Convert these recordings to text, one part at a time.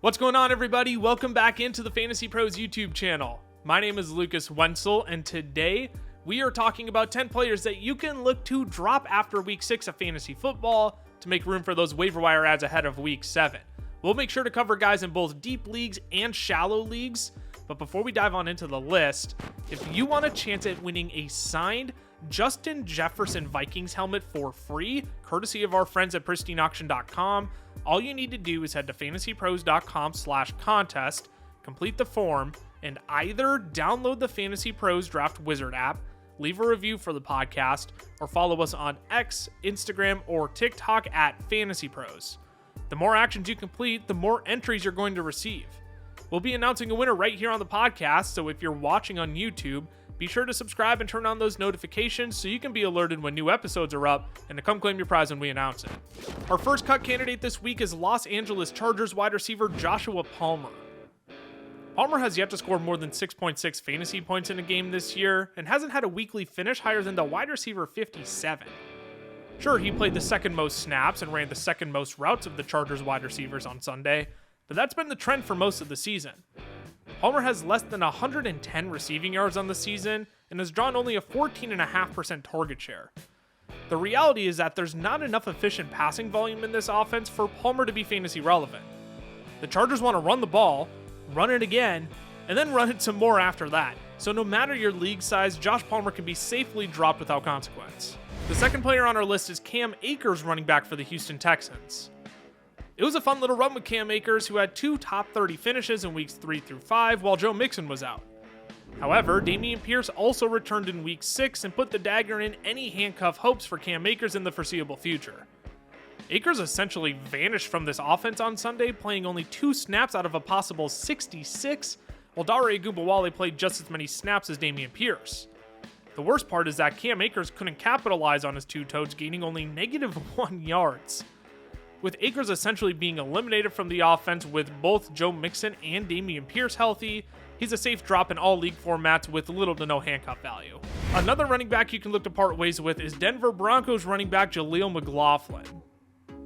What's going on, everybody? Welcome back into the Fantasy Pros YouTube channel. My name is Lucas Wencl, and today we are talking about 10 players that you can look to drop after week 6 of fantasy football to make room for those waiver wire ads ahead of week 7. We'll make sure to cover guys in both deep leagues and shallow leagues, but before we dive on into the list, if you want a chance at winning a signed Justin Jefferson Vikings helmet for free, courtesy of our friends at pristineauction.com, all you need to do is head to fantasypros.com/contest, complete the form, and either download the Fantasy Pros Draft Wizard app, leave a review for the podcast, or follow us on X, Instagram, or TikTok at Fantasy Pros. The more actions you complete, the more entries you're going to receive. We'll be announcing a winner right here on the podcast, so if you're watching on YouTube, be sure to subscribe and turn on those notifications so you can be alerted when new episodes are up and to come claim your prize when we announce it. Our first cut candidate this week is Los Angeles Chargers wide receiver Joshua Palmer. Palmer has yet to score more than 6.6 fantasy points in a game this year and hasn't had a weekly finish higher than the wide receiver 57. Sure, he played the second most snaps and ran the second most routes of the Chargers wide receivers on Sunday, but that's been the trend for most of the season. Palmer has less than 110 receiving yards on the season and has drawn only a 14.5% target share. The reality is that there's not enough efficient passing volume in this offense for Palmer to be fantasy relevant. The Chargers want to run the ball, run it again, and then run it some more after that. So no matter your league size, Josh Palmer can be safely dropped without consequence. The second player on our list is Cam Akers, running back for the Houston Texans. It was a fun little run with Cam Akers, who had 2 top 30 finishes in weeks 3 through 5 while Joe Mixon was out. However, Dameon Pierce also returned in week 6 and put the dagger in any handcuff hopes for Cam Akers in the foreseeable future. Akers essentially vanished from this offense on Sunday, playing only 2 snaps out of a possible 66, while Dare Ogunbowale played just as many snaps as Dameon Pierce. The worst part is that Cam Akers couldn't capitalize on his two-toes, gaining only -1 yards. With Akers essentially being eliminated from the offense with both Joe Mixon and Dameon Pierce healthy, he's a safe drop in all league formats with little to no handcuff value. Another running back you can look to part ways with is Denver Broncos running back Jaleel McLaughlin.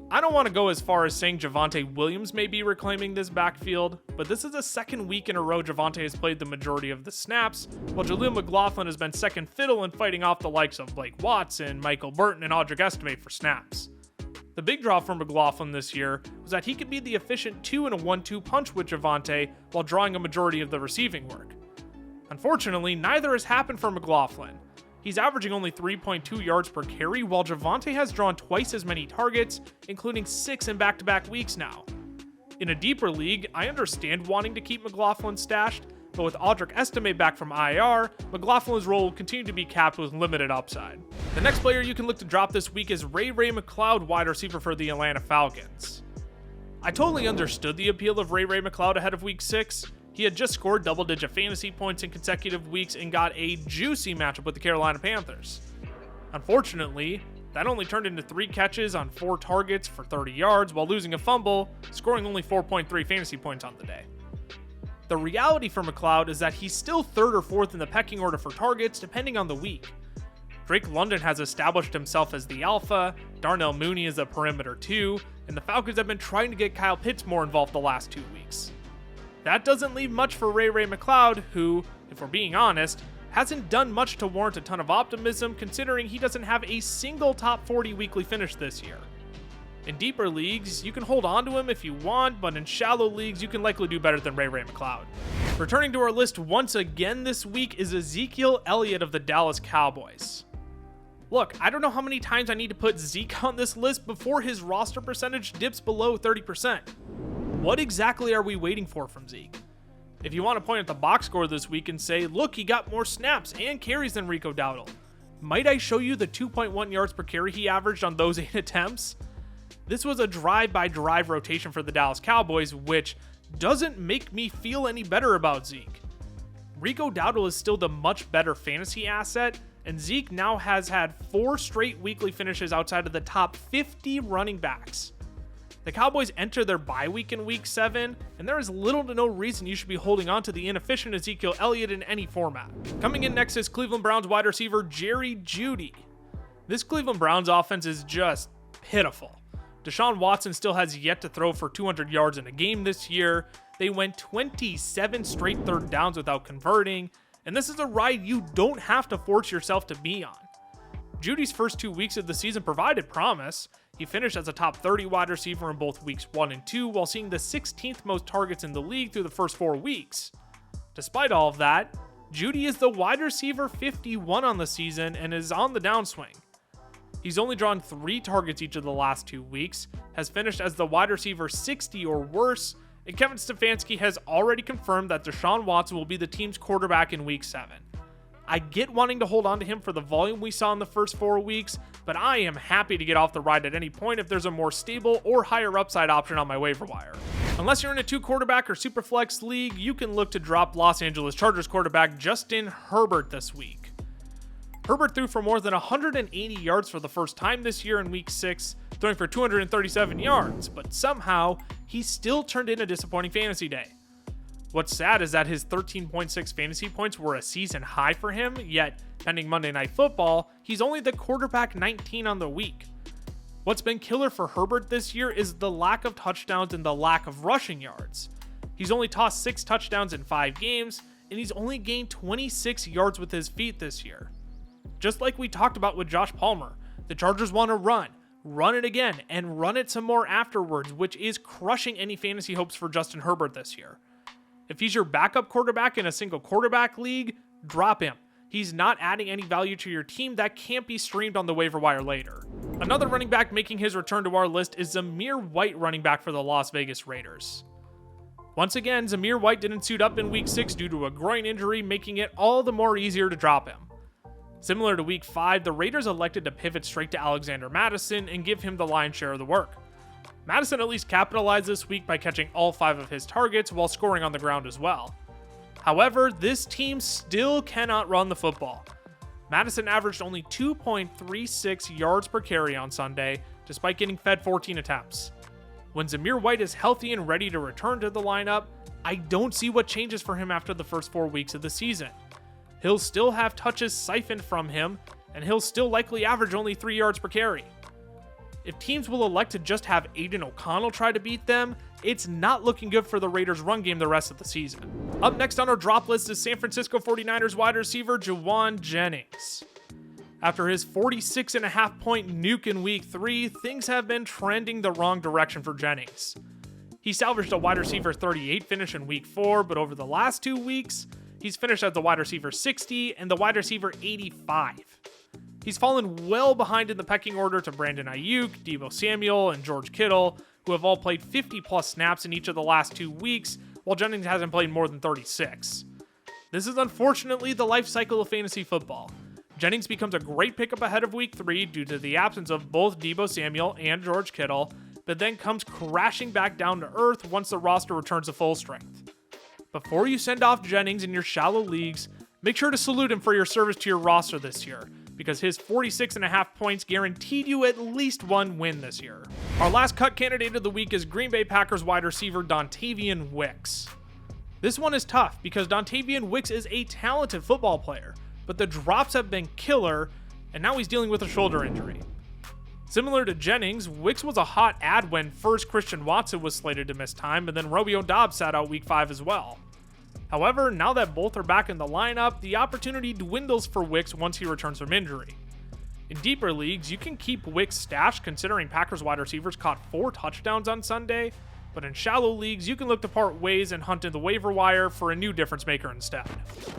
I don't want to go as far as saying Javonte Williams may be reclaiming this backfield, but this is the second week in a row Javonte has played the majority of the snaps, while Jaleel McLaughlin has been second fiddle in fighting off the likes of Blake Watson, Michael Burton, and Audric Estime for snaps. The big draw for McLaughlin this year was that he could be the efficient 2 and a 1-2 punch with Javonte while drawing a majority of the receiving work. Unfortunately, neither has happened for McLaughlin. He's averaging only 3.2 yards per carry, while Javonte has drawn twice as many targets, including 6 in back-to-back weeks now. In a deeper league, I understand wanting to keep McLaughlin stashed, but with Audric Estime back from IR, McLaughlin's role will continue to be capped with limited upside. The next player you can look to drop this week is Ray McCloud, wide receiver for the Atlanta Falcons. I totally understood the appeal of Ray McCloud ahead of week 6. He had just scored double-digit fantasy points in consecutive weeks and got a juicy matchup with the Carolina Panthers. Unfortunately, that only turned into 3 catches on 4 targets for 30 yards while losing a fumble, scoring only 4.3 fantasy points on the day. The reality for McCloud is that he's still 3rd or 4th in the pecking order for targets depending on the week. Drake London has established himself as the alpha, Darnell Mooney is a perimeter 2, and the Falcons have been trying to get Kyle Pitts more involved the last 2 weeks. That doesn't leave much for Ray McCloud, who, if we're being honest, hasn't done much to warrant a ton of optimism considering he doesn't have a single top 40 weekly finish this year. In deeper leagues, you can hold on to him if you want, but in shallow leagues, you can likely do better than Ray McCloud. Returning to our list once again this week is Ezekiel Elliott of the Dallas Cowboys. Look, I don't know how many times I need to put Zeke on this list before his roster percentage dips below 30%. What exactly are we waiting for from Zeke? If you want to point at the box score this week and say, look, he got more snaps and carries than Rico Dowdle, might I show you the 2.1 yards per carry he averaged on those 8 attempts? This was a drive-by-drive rotation for the Dallas Cowboys, which doesn't make me feel any better about Zeke. Rico Dowdle is still the much better fantasy asset, and Zeke now has had 4 straight weekly finishes outside of the top 50 running backs. The Cowboys enter their bye week in week 7, and there is little to no reason you should be holding on to the inefficient Ezekiel Elliott in any format. Coming in next is Cleveland Browns wide receiver Jerry Jeudy. This Cleveland Browns offense is just pitiful. Deshaun Watson still has yet to throw for 200 yards in a game this year. They went 27 straight third downs without converting, and this is a ride you don't have to force yourself to be on. Jeudy's first 2 weeks of the season provided promise. He finished as a top 30 wide receiver in both weeks 1 and 2, while seeing the 16th most targets in the league through the first 4 weeks. Despite all of that, Jeudy is the wide receiver 51 on the season and is on the downswing. He's only drawn 3 targets each of the last 2 weeks, has finished as the wide receiver 60 or worse, and Kevin Stefanski has already confirmed that Deshaun Watson will be the team's quarterback in week 7. I get wanting to hold on to him for the volume we saw in the first 4 weeks, but I am happy to get off the ride at any point if there's a more stable or higher upside option on my waiver wire. Unless you're in a 2-quarterback or superflex league, you can look to drop Los Angeles Chargers quarterback Justin Herbert this week. Herbert threw for more than 180 yards for the first time this year in week 6, throwing for 237 yards, but somehow he still turned in a disappointing fantasy day. What's sad is that his 13.6 fantasy points were a season high for him, yet, pending Monday Night Football, he's only the quarterback 19 on the week. What's been killer for Herbert this year is the lack of touchdowns and the lack of rushing yards. He's only tossed 6 touchdowns in 5 games, and he's only gained 26 yards with his feet this year. Just like we talked about with Josh Palmer, the Chargers want to run it again, and run it some more afterwards, which is crushing any fantasy hopes for Justin Herbert this year. If he's your backup quarterback in a single quarterback league, drop him. He's not adding any value to your team that can't be streamed on the waiver wire later. Another running back making his return to our list is Zamir White, running back for the Las Vegas Raiders. Once again, Zamir White didn't suit up in week 6 due to a groin injury, making it all the more easier to drop him. Similar to week 5, the Raiders elected to pivot straight to Alexander Mattison and give him the lion's share of the work. Mattison at least capitalized this week by catching all 5 of his targets while scoring on the ground as well. However, this team still cannot run the football. Mattison averaged only 2.36 yards per carry on Sunday, despite getting fed 14 attempts. When Zamir White is healthy and ready to return to the lineup, I don't see what changes for him after the first 4 weeks of the season. He'll still have touches siphoned from him, and he'll still likely average only 3 yards per carry. If teams will elect to just have Aiden O'Connell try to beat them, it's not looking good for the Raiders' run game the rest of the season. Up next on our drop list is San Francisco 49ers wide receiver Jauan Jennings. After his 46.5-point nuke in week 3, things have been trending the wrong direction for Jennings. He salvaged a wide receiver 38 finish in week 4, but over the last 2 weeks, he's finished as the wide receiver 60 and the wide receiver 85. He's fallen well behind in the pecking order to Brandon Ayuk, Deebo Samuel, and George Kittle, who have all played 50-plus snaps in each of the last 2 weeks, while Jennings hasn't played more than 36. This is unfortunately the life cycle of fantasy football. Jennings becomes a great pickup ahead of week 3 due to the absence of both Deebo Samuel and George Kittle, but then comes crashing back down to earth once the roster returns to full strength. Before you send off Jennings in your shallow leagues, make sure to salute him for your service to your roster this year, because his 46.5 points guaranteed you at least 1 win this year. Our last cut candidate of the week is Green Bay Packers wide receiver Dontayvion Wicks. This one is tough because Dontayvion Wicks is a talented football player, but the drops have been killer, and now he's dealing with a shoulder injury. Similar to Jennings, Wicks was a hot ad when first Christian Watson was slated to miss time, and then Romeo Doubs sat out week 5 as well. However, now that both are back in the lineup, the opportunity dwindles for Wicks once he returns from injury. In deeper leagues, you can keep Wicks stashed considering Packers wide receivers caught 4 touchdowns on Sunday, but in shallow leagues, you can look to part ways and hunt in the waiver wire for a new difference maker instead.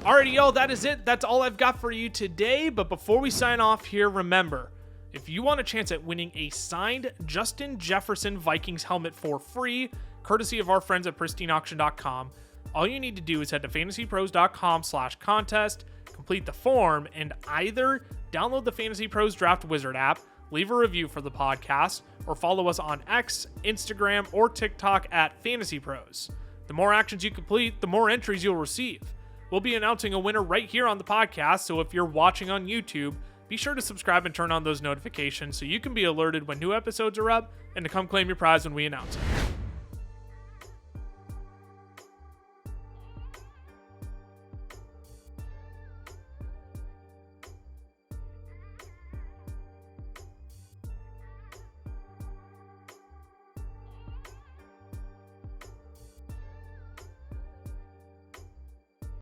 Alrighty, y'all, that is it. That's all I've got for you today, but before we sign off here, remember, if you want a chance at winning a signed Justin Jefferson Vikings helmet for free, courtesy of our friends at pristineauction.com, all you need to do is head to fantasypros.com/contest, complete the form, and either download the Fantasy Pros Draft Wizard app, leave a review for the podcast, or follow us on X, Instagram, or TikTok at FantasyPros. The more actions you complete, the more entries you'll receive. We'll be announcing a winner right here on the podcast, so if you're watching on YouTube, be sure to subscribe and turn on those notifications so you can be alerted when new episodes are up and to come claim your prize when we announce it.